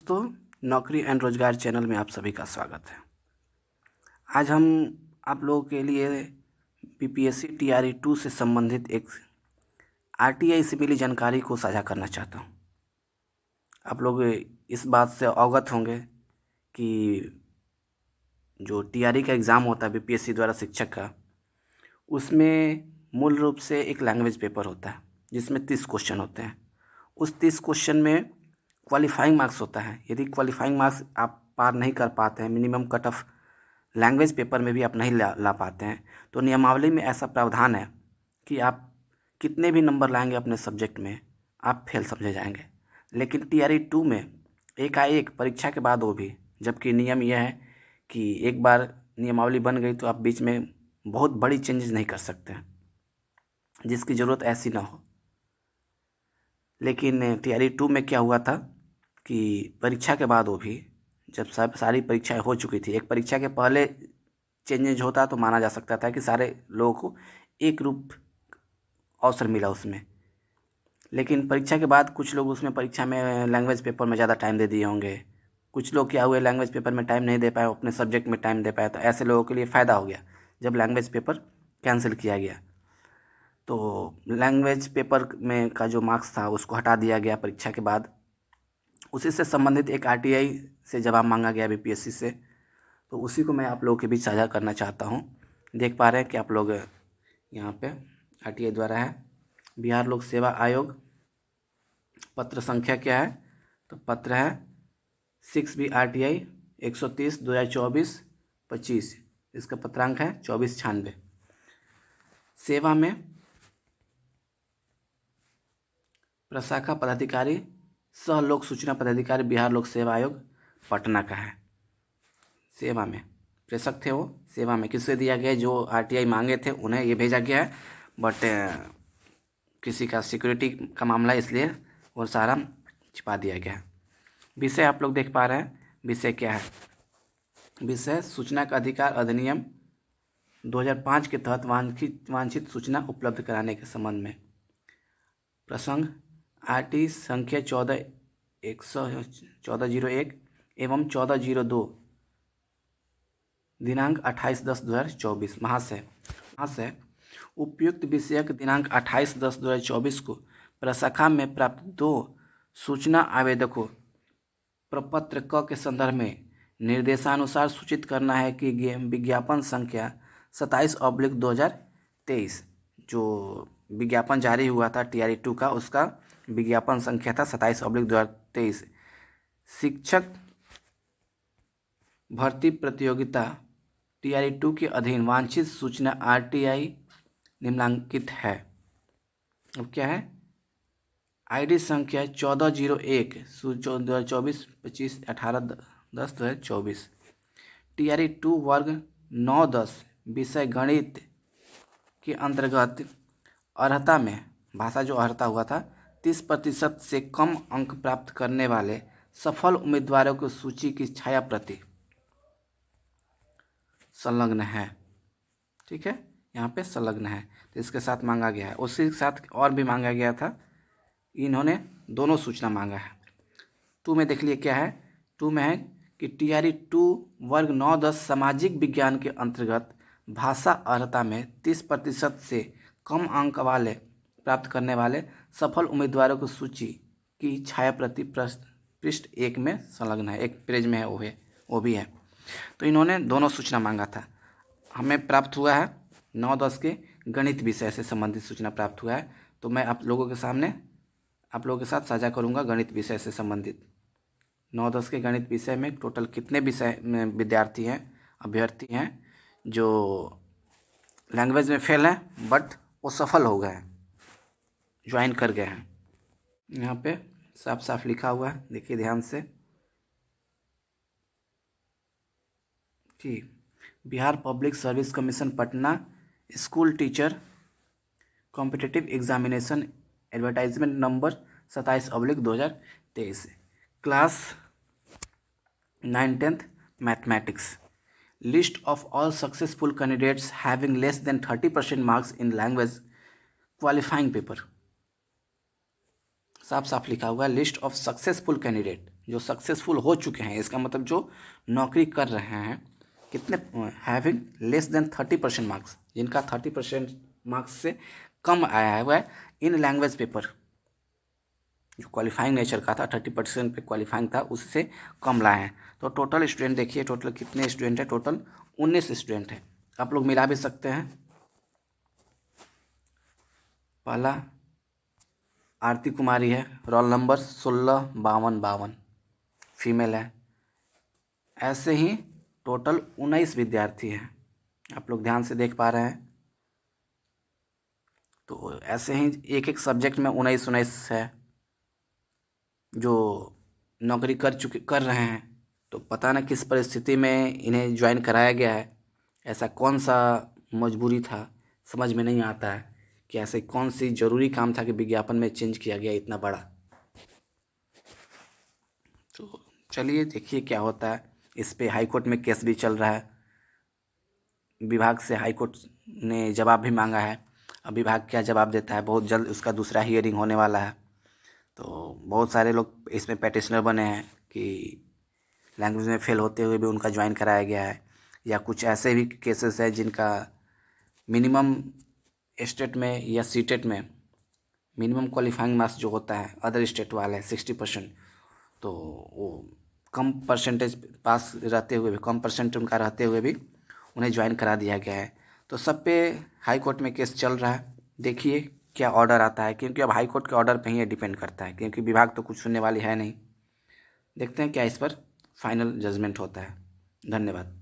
दोस्तों, नौकरी एंड रोजगार चैनल में आप सभी का स्वागत है। आज हम आप लोगों के लिए बीपीएससी टीआरई 2 से संबंधित एक आरटीआई से मिली जानकारी को साझा करना चाहता हूं। आप लोग इस बात से अवगत होंगे कि जो टीआरई का एग्ज़ाम होता है बीपीएससी द्वारा शिक्षक का, उसमें मूल रूप से एक लैंग्वेज पेपर होता है जिसमें 30 क्वेश्चन होते हैं। उस 30 क्वेश्चन में क्वालिफाइंग मार्क्स होता है। यदि क्वालिफाइंग मार्क्स आप पार नहीं कर पाते हैं, minimum cut off language paper में भी आप नहीं ला पाते हैं, तो नियमावली में ऐसा प्रावधान है कि आप कितने भी नंबर लाएंगे अपने सब्जेक्ट में, आप फेल समझे जाएंगे। लेकिन टीआरई 2 में एकाएक परीक्षा के बाद वो भी, जबकि नियम यह है कि एक बार नियमावली बन गई तो आप बीच में बहुत बड़ी चेंजेस नहीं कर सकते हैं, जिसकी ज़रूरत ऐसी ना हो। लेकिन टीआरई 2 में क्या हुआ था कि परीक्षा के बाद वो भी, जब सारी परीक्षाएं हो चुकी थी, एक परीक्षा के पहले चेंजेज होता तो माना जा सकता था कि सारे लोगों को एक रूप अवसर मिला उसमें। लेकिन परीक्षा के बाद कुछ लोग उसमें परीक्षा में लैंग्वेज पेपर में ज़्यादा टाइम दे दिए होंगे, कुछ लोग क्या हुए लैंग्वेज पेपर में टाइम नहीं दे पाए, अपने सब्जेक्ट में टाइम दे पाए। तो ऐसे लोगों के लिए फ़ायदा हो गया जब लैंग्वेज पेपर कैंसिल किया गया। तो लैंग्वेज पेपर में का जो मार्क्स था उसको हटा दिया गया परीक्षा के बाद। उसी से संबंधित एक आरटीआई से जवाब मांगा गया बीपीएससी से, तो उसी को मैं आप लोगों के बीच साझा करना चाहता हूं। देख पा रहे हैं कि आप लोग यहाँ पे आरटीआई द्वारा है बिहार लोक सेवा आयोग, पत्र संख्या क्या है, तो पत्र है 6B RTI 130/2024-25। इसका पत्रांक है 2496। सेवा में प्रशाखा पदाधिकारी सह लोक सूचना पदाधिकारी बिहार लोक सेवा आयोग पटना का है। सेवा में प्रेषक थे वो, सेवा में किससे दिया गया, जो आरटीआई मांगे थे उन्हें ये भेजा गया है, बट किसी का सिक्योरिटी का मामला है इसलिए वो सारा छिपा दिया गया है। विषय आप लोग देख पा रहे हैं, विषय क्या है, विषय सूचना का अधिकार अधिनियम 2005 के तहत वांछित सूचना उपलब्ध कराने के संबंध में। प्रसंग आरटी संख्या 1401 एवं 1402 दिनांक 28/10/2024। महाशय उपयुक्त विषयक दिनांक 28/10/2024 को प्रशाखा में प्राप्त 2 सूचना आवेदकों प्रपत्र क के संदर्भ में निर्देशानुसार सूचित करना है कि विज्ञापन संख्या 27/2023, जो विज्ञापन जारी हुआ था टीआरई 2 का, उसका विज्ञापन संख्या था 27/2023। शिक्षक भर्ती प्रतियोगिता टीआरई 2 के अधीन वांछित सूचना आरटीआई निम्नलिखित है। अब क्या है, आईडी संख्या 1401 2024-25 18/10/2024। टीआरई 2 वर्ग 9-10 विषय गणित के अंतर्गत अर्हता में, भाषा जो अर्हता हुआ था, 30% से कम अंक प्राप्त करने वाले सफल उम्मीदवारों की सूची की छाया प्रति संलग्न है। ठीक है, यहाँ पे संलग्न है, तो इसके साथ मांगा गया है। उसी के साथ और भी मांगा गया था, इन्होंने दोनों सूचना मांगा है। 2 में देख लिए क्या है, 2 में है कि टीआरई 2 वर्ग 9-10 सामाजिक विज्ञान के अंतर्गत भाषा अर्हता में 30% से कम अंक वाले प्राप्त करने वाले सफल उम्मीदवारों की सूची की छाया प्रति पृष्ठ 1 में संलग्न है, एक पेज में है, वो भी है। तो इन्होंने दोनों सूचना मांगा था। हमें प्राप्त हुआ है 9-10 के गणित विषय से संबंधित सूचना प्राप्त हुआ है, तो मैं आप लोगों के साथ साझा करूंगा गणित विषय से संबंधित। 9-10 के गणित विषय में टोटल कितने विषय में विद्यार्थी हैं, अभ्यर्थी हैं जो लैंग्वेज में फेल हैं बट वो सफल हो गए हैं, ज्वाइन कर गए हैं। यहाँ पे साफ साफ लिखा हुआ है, देखिए ध्यान से। ठीक, Bihar public service commission Patna school teacher competitive examination advertisement number 27/2023, class 9-10th mathematics. List of all successful candidates having less than 30% marks in language qualifying paper. साफ साफ लिखा हुआ है, लिस्ट ऑफ सक्सेसफुल कैंडिडेट, जो सक्सेसफुल हो चुके हैं, इसका मतलब जो नौकरी कर रहे हैं, कितने हैविंग लेस देन 30% मार्क्स, जिनका 30% मार्क्स से कम आया है वह इन लैंग्वेज पेपर, जो क्वालिफाइंग नेचर का था 30% पे क्वालिफाइंग था, उससे कम लाए हैं। तो टोटल स्टूडेंट देखिए, टोटल कितने स्टूडेंट है, टोटल 19 स्टूडेंट है। आप लोग मिला भी सकते हैं। पहला आरती कुमारी है, रोल नंबर 165252, फीमेल है। ऐसे ही टोटल 19 विद्यार्थी हैं, आप लोग ध्यान से देख पा रहे हैं। तो ऐसे ही एक एक सब्जेक्ट में 19 है जो नौकरी कर रहे हैं। तो पता ना किस परिस्थिति में इन्हें ज्वाइन कराया गया है, ऐसा कौन सा मजबूरी था, समझ में नहीं आता है कि ऐसे कौन सी ज़रूरी काम था कि विज्ञापन में चेंज किया गया इतना बड़ा। तो चलिए देखिए क्या होता है। इस पे हाई कोर्ट में केस भी चल रहा है, विभाग से हाई कोर्ट ने जवाब भी मांगा है। अब विभाग क्या जवाब देता है, बहुत जल्द उसका दूसरा हियरिंग होने वाला है। तो बहुत सारे लोग इसमें पैटिशनर बने हैं कि लैंग्वेज में फेल होते हुए भी उनका ज्वाइन कराया गया है, या कुछ ऐसे भी केसेस है जिनका मिनिमम स्टेट में या सीटेट में मिनिमम क्वालिफाइंग मार्क्स जो होता है अदर स्टेट वाले 60%, तो वो कम परसेंटेज पास रहते हुए भी, कम परसेंट उनका रहते हुए भी उन्हें ज्वाइन करा दिया गया है। तो सब पे हाई कोर्ट में केस चल रहा है, देखिए क्या ऑर्डर आता है, क्योंकि अब हाई कोर्ट के ऑर्डर पे ही ये डिपेंड करता है, क्योंकि विभाग तो कुछ सुनने वाली है नहीं। देखते हैं क्या इस पर फाइनल जजमेंट होता है। धन्यवाद।